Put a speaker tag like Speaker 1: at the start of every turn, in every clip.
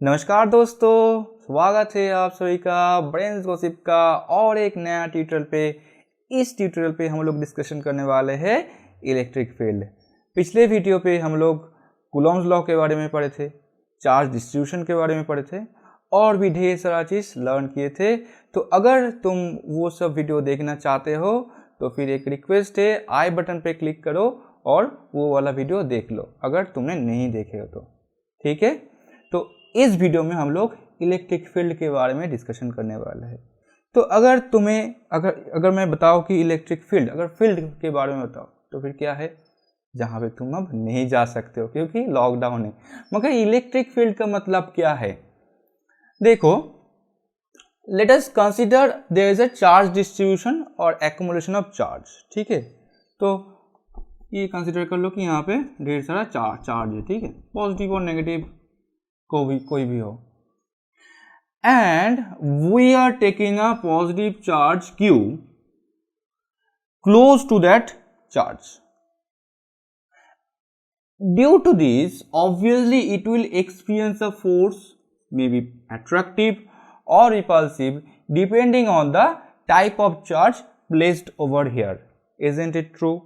Speaker 1: नमस्कार दोस्तों, स्वागत है आप सभी का ब्रेन्स गॉसिप का और एक नया ट्यूटोरियल पे। इस ट्यूटोरियल पे हम लोग डिस्कशन करने वाले हैं इलेक्ट्रिक फील्ड। पिछले वीडियो पे हम लोग कूलॉम्स लॉ के बारे में पढ़े थे, चार्ज डिस्ट्रीब्यूशन के बारे में पढ़े थे और भी ढेर सारा चीज़ लर्न किए थे। तो अगर तुम वो सब वीडियो देखना चाहते हो तो फिर एक रिक्वेस्ट है, आई बटन पे क्लिक करो और वो वाला वीडियो देख लो अगर तुमने नहीं देखे हो तो। ठीक है, तो इस वीडियो में हम लोग इलेक्ट्रिक फील्ड के बारे में डिस्कशन करने वाले हैं। तो अगर तुम्हें अगर मैं बताऊं कि इलेक्ट्रिक फील्ड, अगर फील्ड के बारे में बताओ तो फिर क्या है, जहां पे तुम अब नहीं जा सकते हो क्योंकि लॉकडाउन है। मगर इलेक्ट्रिक फील्ड का मतलब क्या है, देखो, let us consider there is a charge distribution और एक्युमुलेशन ऑफ चार्ज। ठीक है, तो ये कंसीडर कर लो कि यहाँ पे ढेर सारा चार्ज है। ठीक है, पॉजिटिव और नेगेटिव कोई भी हो, and we are taking a positive charge Q close to that charge. Due to this, obviously it will experience a force, maybe attractive or repulsive, depending on the type of charge placed over here. Isn't it true?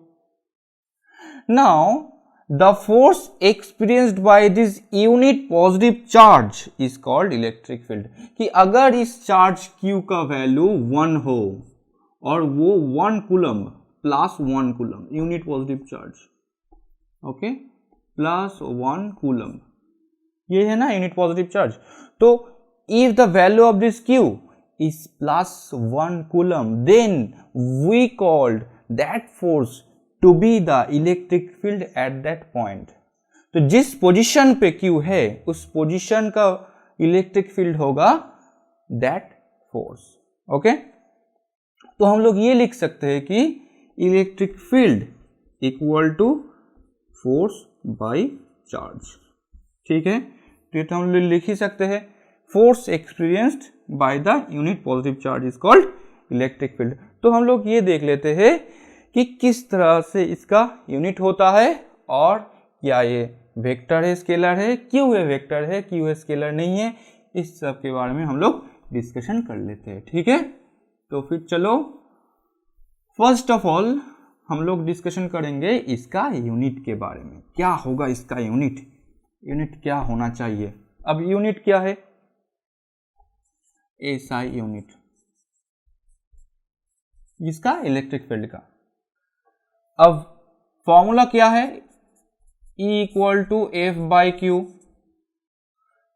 Speaker 1: Now, the force experienced by this unit positive charge is called electric field. कि अगर इस charge Q का value 1 हो और वो 1 coulomb plus 1 coulomb, unit positive charge, okay, plus 1 coulomb, ये है ना यूनिट पॉजिटिव चार्ज। तो if the value of this Q is plus 1 coulomb, then we called that force to be the electric field at that point. तो जिस position पे Q है उस position का इलेक्ट्रिक फील्ड होगा that force. ओके, तो हम लोग ये लिख सकते हैं कि electric field equal to force by charge. ठीक है, तो ये तो हम लोग लिख ही सकते हैं, force experienced by the unit positive charge is called electric field. तो हम लोग ये देख लेते हैं कि किस तरह से इसका यूनिट होता है और क्या ये वेक्टर है, स्केलर है, क्यों ये वेक्टर है, क्यों ये स्केलर नहीं है, इस सब के बारे में हम लोग डिस्कशन कर लेते हैं। ठीक है, तो फिर चलो, फर्स्ट ऑफ ऑल हम लोग डिस्कशन करेंगे इसका यूनिट के बारे में। क्या होगा इसका यूनिट, यूनिट क्या होना चाहिए। अब यूनिट क्या है, SI यूनिट, इसका इलेक्ट्रिक फील्ड का। अब फॉर्मूला क्या है, E equal to F by Q.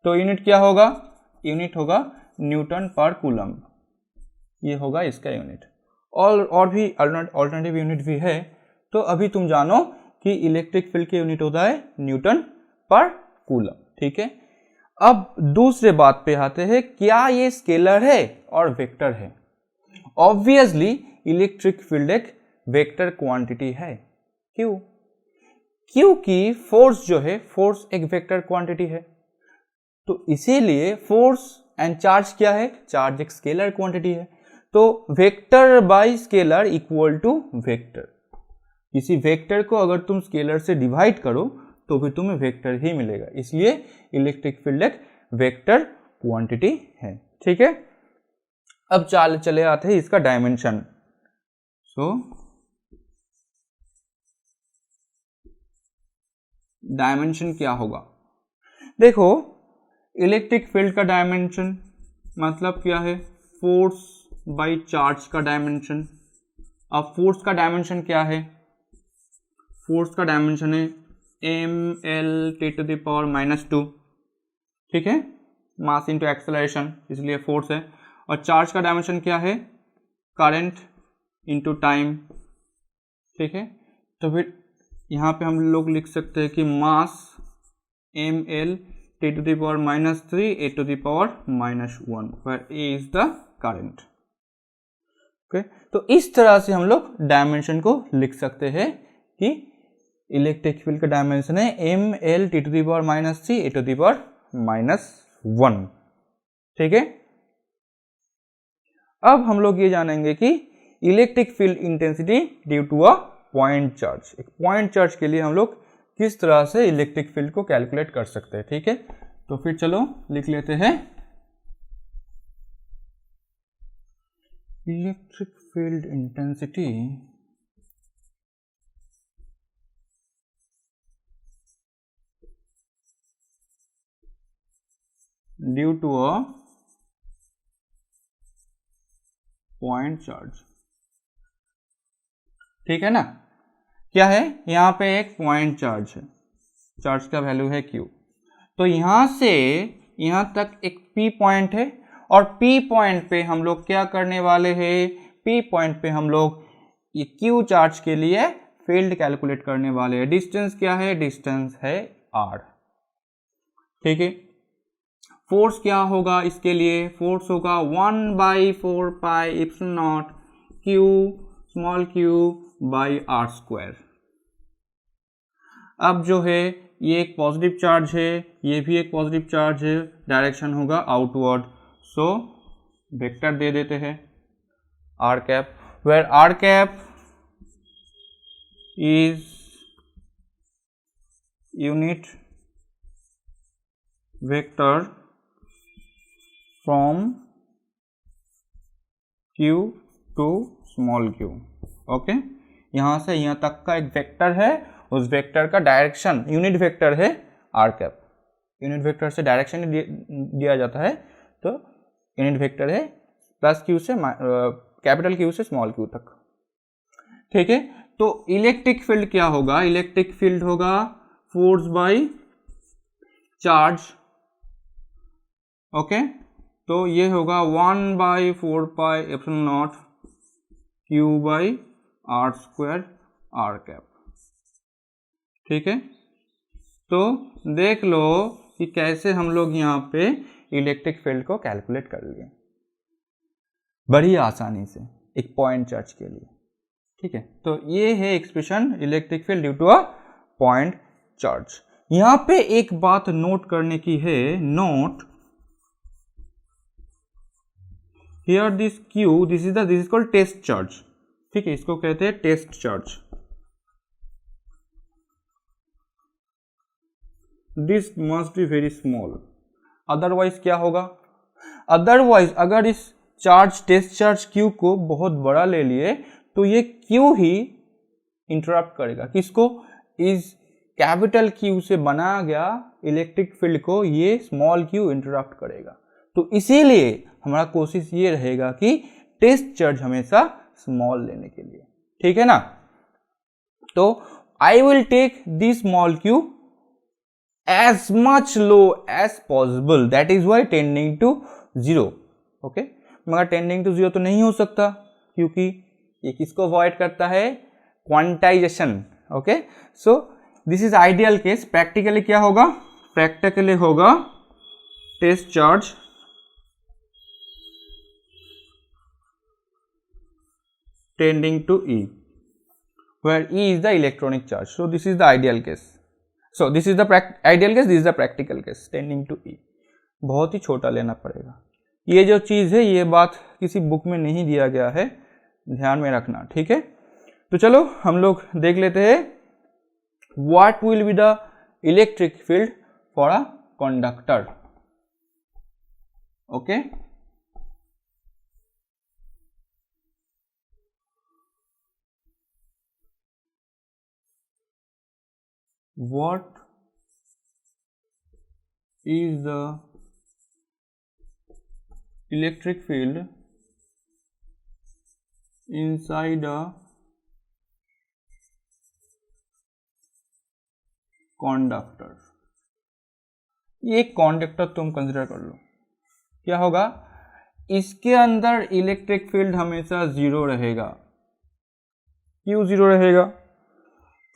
Speaker 1: तो यूनिट क्या होगा, यूनिट होगा न्यूटन पर कूलम, ये होगा इसका यूनिट। और भी अल्टरनेटिव यूनिट भी है, तो अभी तुम जानो कि इलेक्ट्रिक फील्ड के यूनिट होता है न्यूटन पर कूलम। ठीक है, अब दूसरे बात पे आते हैं, क्या ये स्केलर है और वेक्टर है। ऑब्वियसली इलेक्ट्रिक फील्ड एक वेक्टर क्वांटिटी है। क्यों, क्योंकि फोर्स जो है, फोर्स एक वेक्टर क्वांटिटी है, तो इसीलिए फोर्स एंड चार्ज क्या है, चार्ज एक स्केलर क्वांटिटी है। तो vector by scalar equal to vector. किसी वेक्टर को अगर तुम स्केलर से डिवाइड करो तो फिर तुम्हें वेक्टर ही मिलेगा, इसलिए इलेक्ट्रिक फील्ड एक वेक्टर क्वांटिटी है। ठीक है, अब चले आते हैं इसका डायमेंशन। सो डायमेंशन क्या होगा, देखो, इलेक्ट्रिक फील्ड का डायमेंशन मतलब क्या है, फोर्स बाय चार्ज का डायमेंशन। अब फोर्स का डायमेंशन क्या है, फोर्स का डायमेंशन है mL10⁻²। ठीक है, मास इंटू एक्सेलरेशन, इसलिए फोर्स है। और चार्ज का डायमेंशन क्या है, करंट इंटू टाइम। ठीक है, तो फिर यहाँ पे हम लोग लिख सकते हैं कि मास mL10⁻³ A⁻⁻1 where A is the current. Okay, तो इस तरह से हम लोग डायमेंशन को लिख सकते हैं कि इलेक्ट्रिक फील्ड का डायमेंशन है mL10⁻³ A⁻⁻1। ठीक है, अब हम लोग ये जानेंगे कि electric field intensity due to a point charge. एक पॉइंट चार्ज के लिए हम लोग किस तरह से इलेक्ट्रिक फील्ड को कैलकुलेट कर सकते हैं। ठीक है, तो फिर चलो लिख लेते हैं electric field intensity due to a point charge. ठीक है ना, क्या है, यहाँ पे एक पॉइंट चार्ज है, चार्ज का वैल्यू है Q। तो यहाँ से यहाँ तक एक P पॉइंट है और P पॉइंट पे हम लोग क्या करने वाले हैं, P पॉइंट पे हम लोग ये Q चार्ज के लिए फील्ड कैलकुलेट करने वाले हैं। डिस्टेंस क्या है, डिस्टेंस है R। ठीक है, फोर्स क्या होगा इसके लिए, फोर्स होगा 1/4 pi epsilon not Q small q by R square. अब जो है ये एक पॉजिटिव चार्ज है, ये भी एक पॉजिटिव चार्ज है, डायरेक्शन होगा आउटवर्ड, सो वेक्टर दे देते हैं r cap, where r cap is unit vector from q to small q। Okay, यहां से यहां तक का एक वेक्टर है, उस वेक्टर का डायरेक्शन यूनिट वेक्टर है r कैप। यूनिट वेक्टर से डायरेक्शन दिया जाता है, तो यूनिट वेक्टर है प्लस q से कैपिटल Q से स्मॉल q तक। ठीक है, तो इलेक्ट्रिक फील्ड क्या होगा, इलेक्ट्रिक फील्ड होगा फोर्स बाय चार्ज। ओके, तो ये होगा 1/4 pi epsilon not Q by R square R cap. ठीक है, तो देख लो कि कैसे हम लोग यहाँ पे इलेक्ट्रिक फील्ड को कैलकुलेट कर लिए बड़ी आसानी से एक पॉइंट चार्ज के लिए। ठीक है, तो ये है expression electric field due to a point charge. यहाँ पे एक बात नोट करने की है, note here this Q, this is called test charge. ठीक है, इसको कहते हैं test charge. This must be very small, otherwise क्या होगा, अदरवाइज अगर इस चार्ज टेस्ट चार्ज Q को बहुत बड़ा ले लिए तो ये Q ही इंटरप्ट करेगा किसको, इस कैपिटल Q से बनाया गया इलेक्ट्रिक फील्ड को ये स्मॉल q इंटरप्ट करेगा। तो इसीलिए हमारा कोशिश ये रहेगा कि टेस्ट चार्ज हमेशा स्मॉल लेने के लिए। ठीक है ना, तो I will take this small q as much low as possible, that is why tending to 0। Okay, मगर टेंडिंग टू 0 तो नहीं हो सकता क्योंकि ये किसको अवॉइड करता है, quantisation. Okay, so this is ideal case. Practically क्या होगा, प्रैक्टिकली होगा test charge tending to E, where E is the electronic charge. So this is the ideal case. So this is the ideal case, this is the practical case tending to E। बहुत ही छोटा लेना पड़ेगा। ये जो चीज़ है, ये बात किसी बुक में नहीं दिया गया है, ध्यान में रखना। ठीक है, तो चलो हम लोग देख लेते हैं what will be the electric field for a conductor। okay, what is the electric field inside a conductor। ये एक कंडक्टर तुम कंसिडर कर लो, क्या होगा, इसके अंदर इलेक्ट्रिक फील्ड हमेशा 0 रहेगा। क्यों 0 रहेगा,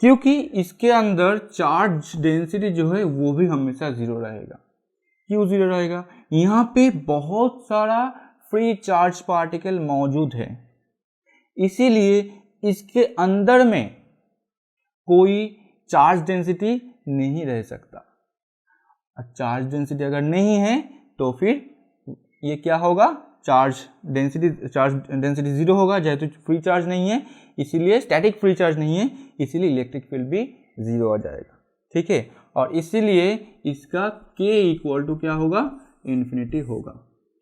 Speaker 1: क्योंकि इसके अंदर चार्ज डेंसिटी जो है वो भी हमेशा 0 रहेगा। क्यों 0 रहेगा, यहाँ पे बहुत सारा फ्री चार्ज पार्टिकल मौजूद है, इसीलिए इसके अंदर में कोई चार्ज डेंसिटी नहीं रह सकता। चार्ज डेंसिटी अगर नहीं है तो फिर ये क्या होगा, चार्ज डेंसिटी 0 होगा, जेहेतु फ्री चार्ज नहीं है, इसीलिए स्टैटिक फ्री चार्ज नहीं है, इसीलिए इलेक्ट्रिक फील्ड भी 0 आ जाएगा। ठीक है, और इसीलिए इसका k इक्वल टू क्या होगा, इन्फिनिटी होगा।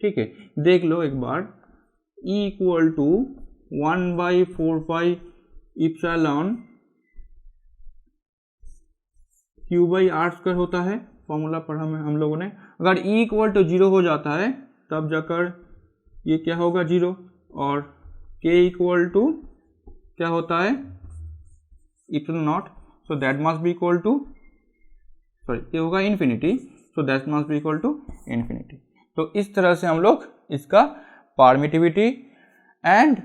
Speaker 1: ठीक है, देख लो एक बार, E equal to 1/4 pi epsilon Q/r² होता है, फॉर्मूला पढ़ा हम लोगों ने। अगर E इक्वल टू 0 हो जाता है तब जाकर ये क्या होगा 0, और K इक्वल टू क्या होता है epsilon naught, so that must be equal to, sorry ये होगा infinity, so that must be equal to infinity. तो इस तरह से हम लोग इसका परमिटिविटी एंड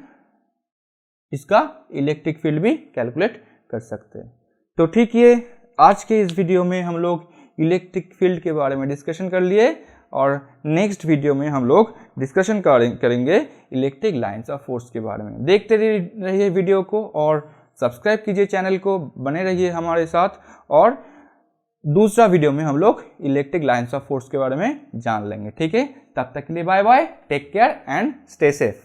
Speaker 1: इसका इलेक्ट्रिक फील्ड भी कैलकुलेट कर सकते हैं। तो ठीक है, आज के इस वीडियो में हम लोग इलेक्ट्रिक फील्ड के बारे में डिस्कशन कर लिए, और नेक्स्ट वीडियो में हम लोग डिस्कशन करेंगे इलेक्ट्रिक लाइंस ऑफ फोर्स के बारे में। देखते रहिए वीडियो को और सब्सक्राइब कीजिए चैनल को, बने रहिए हमारे साथ, और दूसरा वीडियो में हम लोग इलेक्ट्रिक लाइंस ऑफ फोर्स के बारे में जान लेंगे। ठीक है, तब तक के लिए bye bye, take care and stay safe.